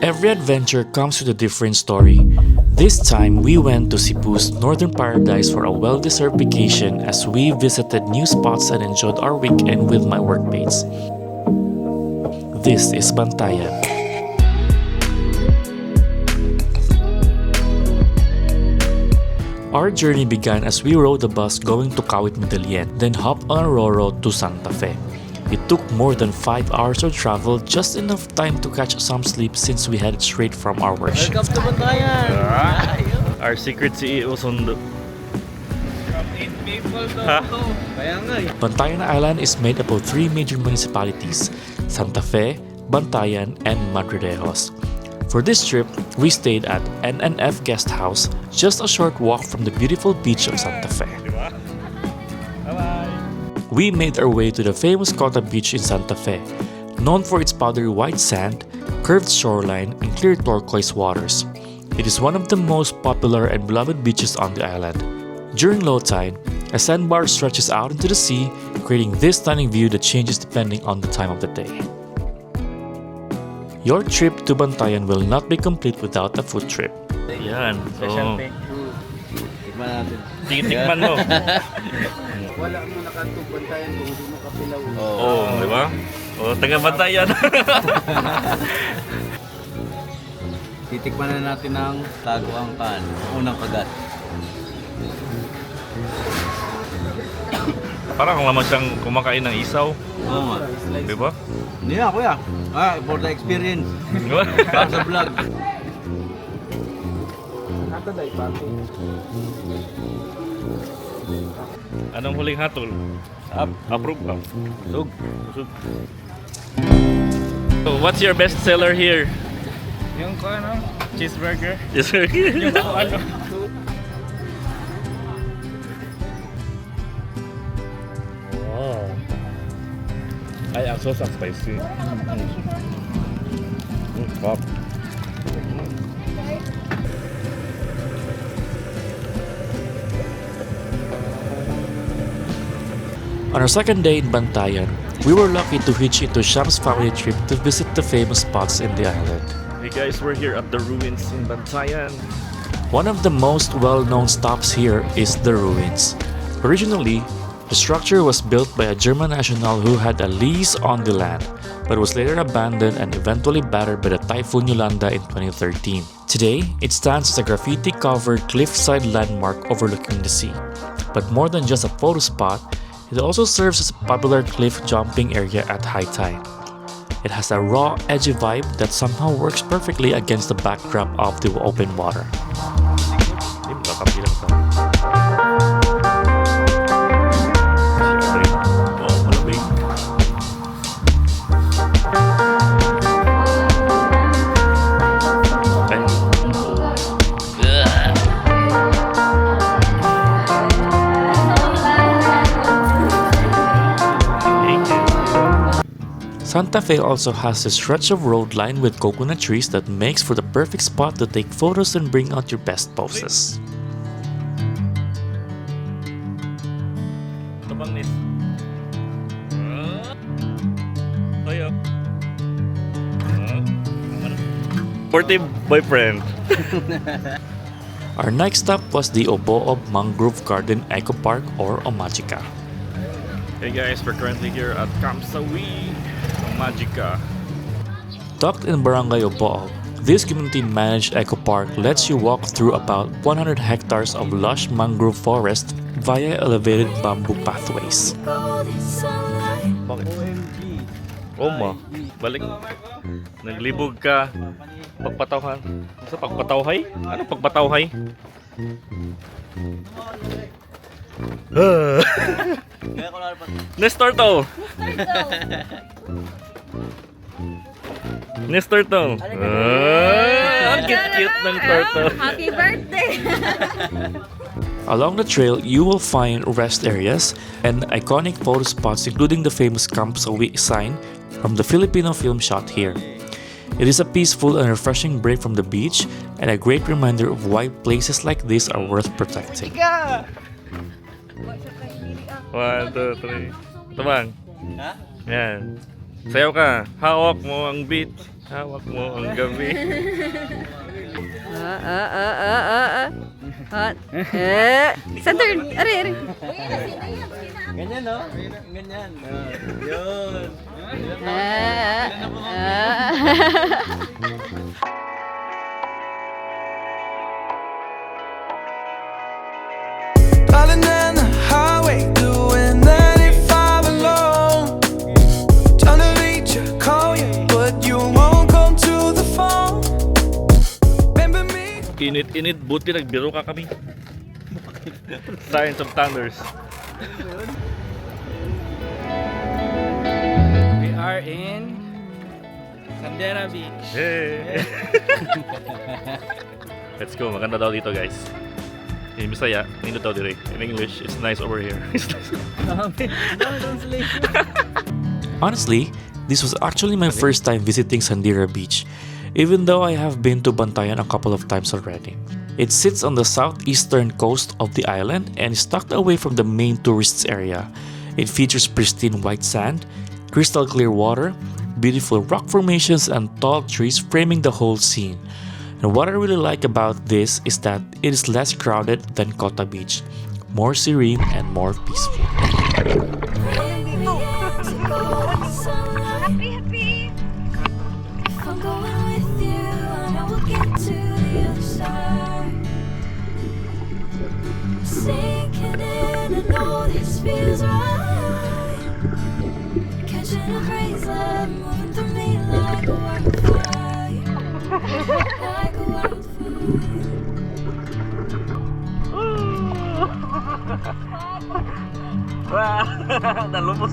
Every adventure comes with a different story. This time, we went to Cebu's northern paradise for a well-deserved vacation as we visited new spots and enjoyed our weekend with my workmates. This is Bantayan. Our journey began as we rode the bus going to Kawit Medellin, then hopped on a Roro to Santa Fe. It took more than 5 hours of travel, just enough time to catch some sleep since we headed straight from our workship. Welcome to Bantayan! Our secret CEO sundo. From 8 people to. Kaya nga eh. Bantayan Island is made up of 3 major municipalities, Santa Fe, Bantayan, and Madridejos. For this trip, we stayed at NNF Guest House, just a short walk from the beautiful beach of Santa Fe. We made our way to the famous Kota Beach in Santa Fe, known for its powdery white sand, curved shoreline, and clear turquoise waters. It is one of the most popular and beloved beaches on the island. During low tide, a sandbar stretches out into the sea, creating this stunning view that changes depending on the time of the day. Your trip to Bantayan will not be complete without a food trip. Yan. Special So, thank you. Tikman natin. tikman mo. Wala mo nakantong Bantayan kung hindi mo kapilaw. Oo, di ba? O, taga Bantayan. Titikman na natin ang tagoang pan. Unang kagat. Parang naman siyang kumakain ng isaw. Oo nga. Di ba? Hindi na kuya. For the experience. Para sa vlog. Anong huling hatol? Approve ka. Sug. So, what's your best seller here? Yung ko ano? Cheeseburger. Yes, sir. Yung ano? Wow. Ay, ang sauce ang spicy. Wow. On our second day in Bantayan, we were lucky to hitch into Sham's family trip to visit the famous spots in the island. Hey guys, we're here at the ruins in Bantayan. One of the most well-known stops here is the ruins. Originally, the structure was built by a German national who had a lease on the land, but was later abandoned and eventually battered by the Typhoon Yolanda in 2013. Today, it stands as a graffiti-covered cliffside landmark overlooking the sea. But more than just a photo spot, it also serves as a popular cliff jumping area at high tide. It has a raw, edgy vibe that somehow works perfectly against the backdrop of the open water. Santa Fe also has a stretch of road lined with coconut trees that makes for the perfect spot to take photos and bring out your best poses. Tabangnis. Tayo. Sportive boyfriend. Our next stop was the Oboob Mangrove Garden Eco Park or OMAGIECA. Hey guys, we're currently here at Camp Sawi, OMAGIECA. Tucked in Barangay Oboob, this community-managed eco park lets you walk through about 100 hectares of lush mangrove forest via elevated bamboo pathways. Bakit? Oma, balik. Naglibog ka. Pagpatawhan. Sa pagpatawhay? Ano pagpatawhay? Nestor to! Nestor to! Ang cute-cute ng turtle. Happy birthday! Along the trail, you will find rest areas and iconic photo spots including the famous Camp Sawi sign from the Filipino film shot here. It is a peaceful and refreshing break from the beach and a great reminder of why places like this are worth protecting. 1, 2, 3. Tabang. Ha? Yan. Sayaw ka. Hawak mo ang beat. Hawak mo ang gabi. Sa turn. Ari, ari. Ganyan, no? Ganyan. Yun. Darling down the highway, doing 95 alone. Trying to reach you, call you, but you won't come to the phone. Remember me? Init-init, buti nagbiro ka kami. Signs of thunders. We are in Sandira Beach. Hey! Let's go, maganda daw dito guys. In Bisaya, nindot daw dire. In English, it's nice over here. It's nice. Honestly, this was actually my first time visiting Sandira Beach, even though I have been to Bantayan a couple of times already. It sits on the southeastern coast of the island and is tucked away from the main tourist area. It features pristine white sand, crystal clear water, beautiful rock formations, and tall trees framing the whole scene. And what I really like about this is that it is less crowded than Kota Beach, more serene and more peaceful. Nalumos.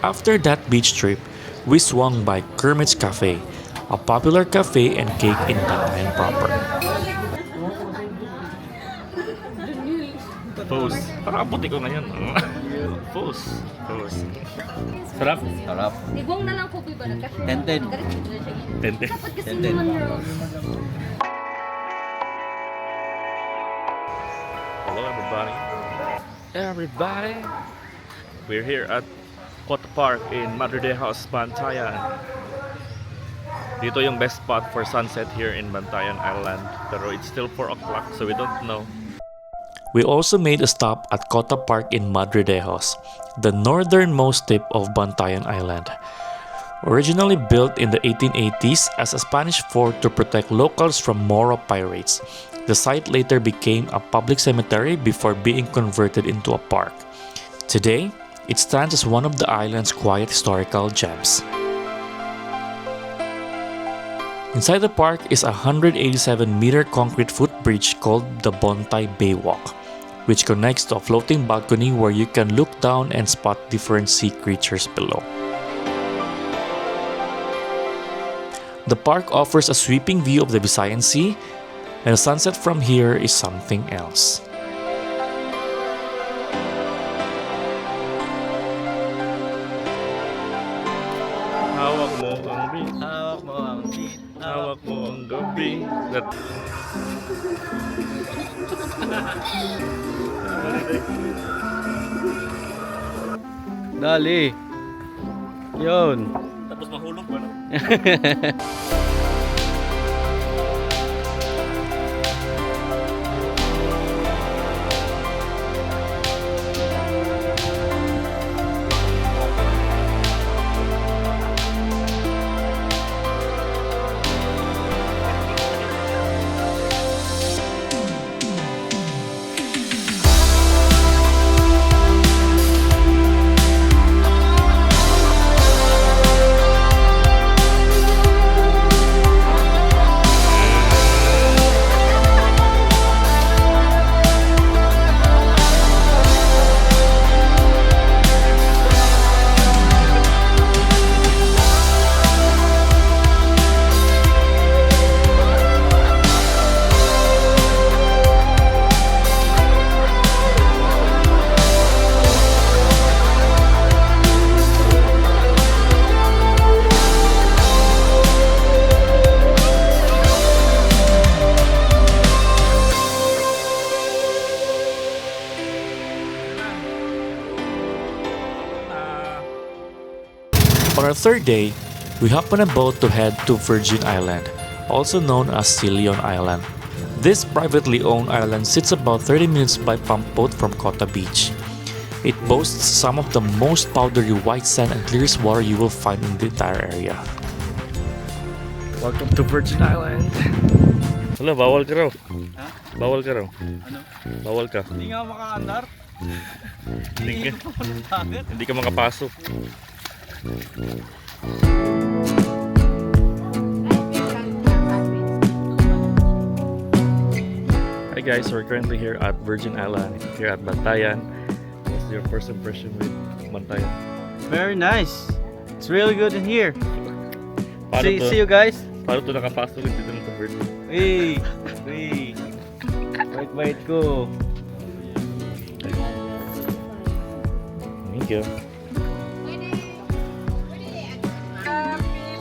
After that beach trip, we swung by Kermit's Cafe, a popular cafe and cake in Bantayan proper. Pose. Nakaputi ko ngayon. Pose. Pose. Sarap. Sarap. Ibong na lang ko ba Tented. Tente. Dapat kasi Tented. naman yun. Hello everybody. Everybody. We're here at Kota Park in Madridejos, Bantayan. Dito yung best spot for sunset here in Bantayan Island. Pero it's still 4 o'clock so we don't know. We also made a stop at Kota Park in Madridejos, the northernmost tip of Bantayan Island. Originally built in the 1880s as a Spanish fort to protect locals from Moro pirates, the site later became a public cemetery before being converted into a park. Today, it stands as one of the island's quiet historical gems. Inside the park is a 187-meter concrete footbridge called the Bontay Baywalk, which connects to a floating balcony where you can look down and spot different sea creatures below. The park offers a sweeping view of the Visayan Sea, and the sunset from here is something else. Hawak mo ang beat. Hawak mo ang beat. Hawak mo ang gabi. That... Dali. Yun. Tapos mahulog ba na? On our third day, we hop on a boat to head to Virgin Island, also known as Sillon Island. This privately owned island sits about 30 minutes by pump boat from Kota Beach. It boasts some of the most powdery white sand and clearest water you will find in the entire area. Welcome to Virgin Island. Wala, bawal ka raw. Ha? Bawal ka raw. Ano? Bawal ka. Hindi nga makaandar. Hindi ka makapasok. Hi guys, we're currently here at Virgin Island, here at Bantayan. What's your first impression with Bantayan? Very nice. It's really good in here. Paano See, to, see you guys. paano to nakapasok dito ng Virgin? Hey, hey. Wait ko. Thank you.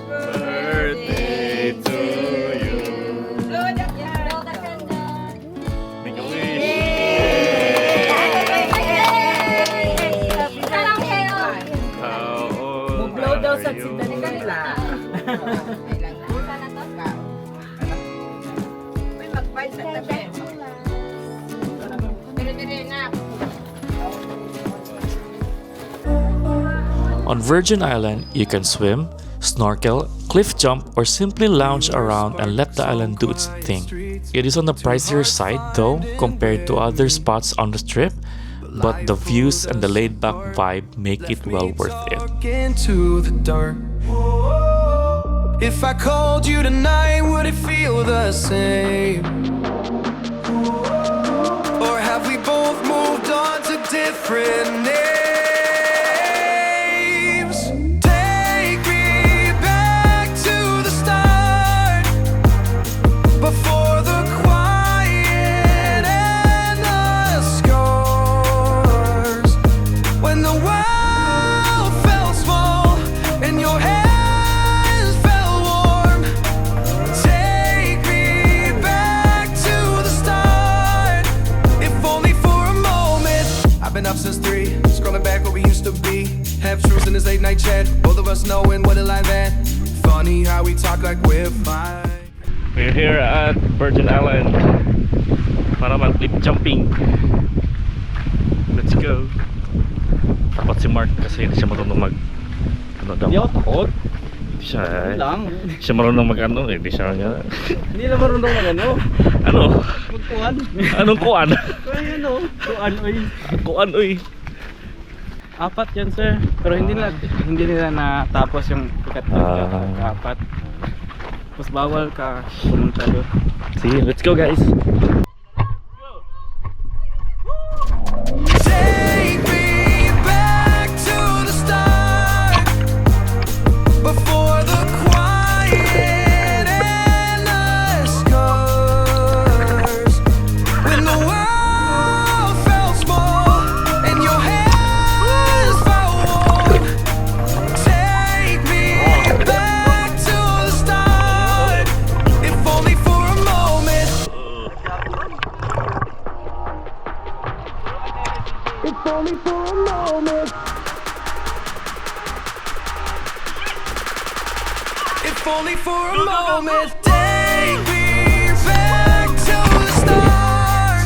Birthday to you. Make a wish. How old are you? On Virgin Island, you can swim, snorkel, cliff jump, or simply lounge around and let the island do its thing. It is on the pricier side though compared to other spots on the strip, but the views and the laid-back vibe make it well worth it. Into the dark. If I called you tonight, would it feel the same? Or have we both moved on to different names? Take me back to the start, before the quiet and the scars. When the world felt small and your hands felt warm. Take me back to the start, if only for a moment. I've been up since 3, scrolling back what we used to be. Half truths in this late night chat, both of us knowing what a lie that. Funny how we talk like we're fine. We're here at Virgin Island para mag-cliff jumping. Let's go. Dapat si Mark kasi hindi siya marunong mag ano daw? Hindi ako takot. Hindi siya Lang. siya marunong mag ano, hindi siya nga. Hindi na marunong mag-ano. Ano? Magkuhan. Anong kuan? Ay, ano? Kuhan, oy. Kuan oy. 4 yan, sir. Pero hindi nila natapos yung apat. Mas bawal ka pumunta doon. See, let's go guys. Take me back to the start, before the quiet and the scars. When the world felt small and your hands felt warm. Take me back to the start, if only for a moment. If only for a moment. If only for a moment. Take me back to the start,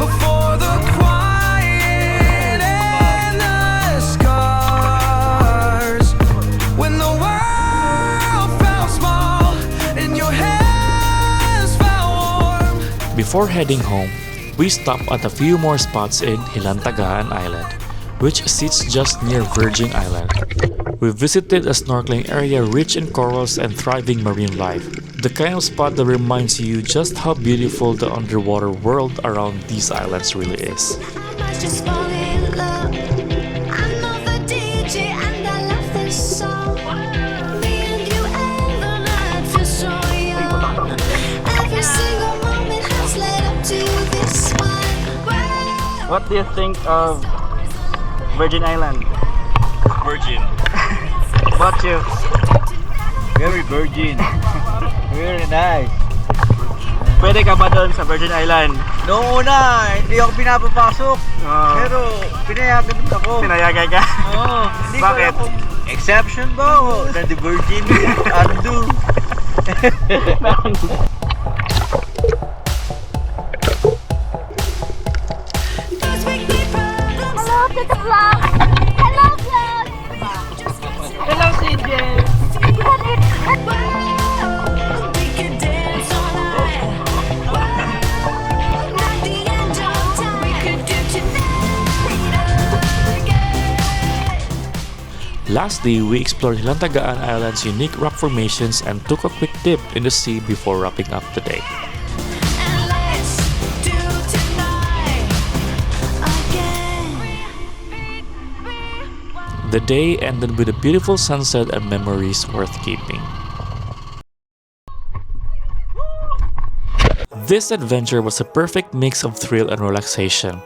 before the quiet and the scars. When the world felt small and your hands felt warm. Before heading home, we stop at a few more spots in Hilantagaan Island, which sits just near Virgin Island. We visited a snorkeling area rich in corals and thriving marine life, the kind of spot that reminds you just how beautiful the underwater world around these islands really is. Just fall in love. I know the DJ and I love this song. Me and you and the night feel so young. Every single moment has led up to this one. What do you think of Virgin Island? Virgin. About you? Very virgin. Very nice. Pwede ka ba doon sa Virgin Island? Noong una, hindi ako pinapapasok. Pero pinayagan din ako. Pinayagan ka? Oo. Hindi ko Bakit? alam kung Exception ba na the virgin undo. Those weekly problems. Hello, Tita Vlog. Hello, Vlog. Hello, CJ. We could dance all night. Not the end of time. We could do tonight again. Lastly, we explored Hilantagaan Island's unique rock formations and took a quick dip in the sea before wrapping up the day. And let's do tonight again. The day ended with a beautiful sunset and memories worth keeping. This adventure was a perfect mix of thrill and relaxation,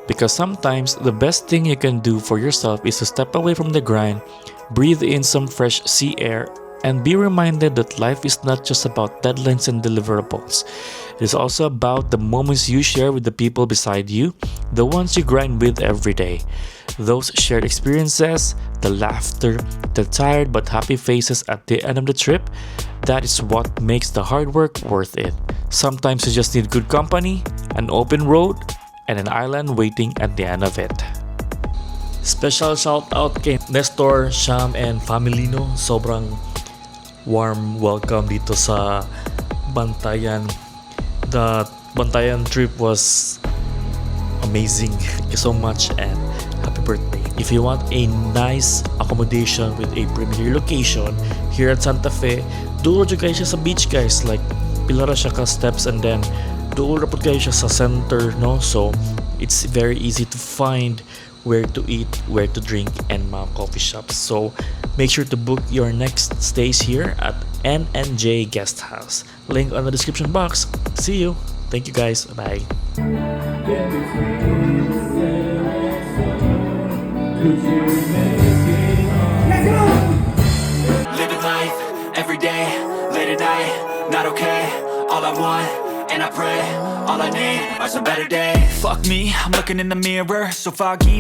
because sometimes the best thing you can do for yourself is to step away from the grind, breathe in some fresh sea air, and be reminded that life is not just about deadlines and deliverables. It is also about the moments you share with the people beside you, the ones you grind with every day. Those shared experiences, the laughter, the tired but happy faces at the end of the trip, that is what makes the hard work worth it. Sometimes you just need good company, an open road, and an island waiting at the end of it. Special shout out kay Nestor, Sham, and family no. Sobrang warm welcome dito sa Bantayan. The Bantayan trip was amazing. Thank you so much and happy birthday. If you want a nice accommodation with a premier location here at Santa Fe, dulo dyan kayo siya sa beach guys. Like, pilara siya ka steps and then dulo rapod kayo siya sa center, no? So, it's very easy to find where to eat, where to drink, and mga coffee shops. So, make sure to book your next stays here at NNJ Guest House. Link on the description box. See you. Thank you guys. Bye. Living life every day, late at night, not okay. All I want, and I pray, all I need are some better days. Fuck me, I'm looking in the mirror, so foggy.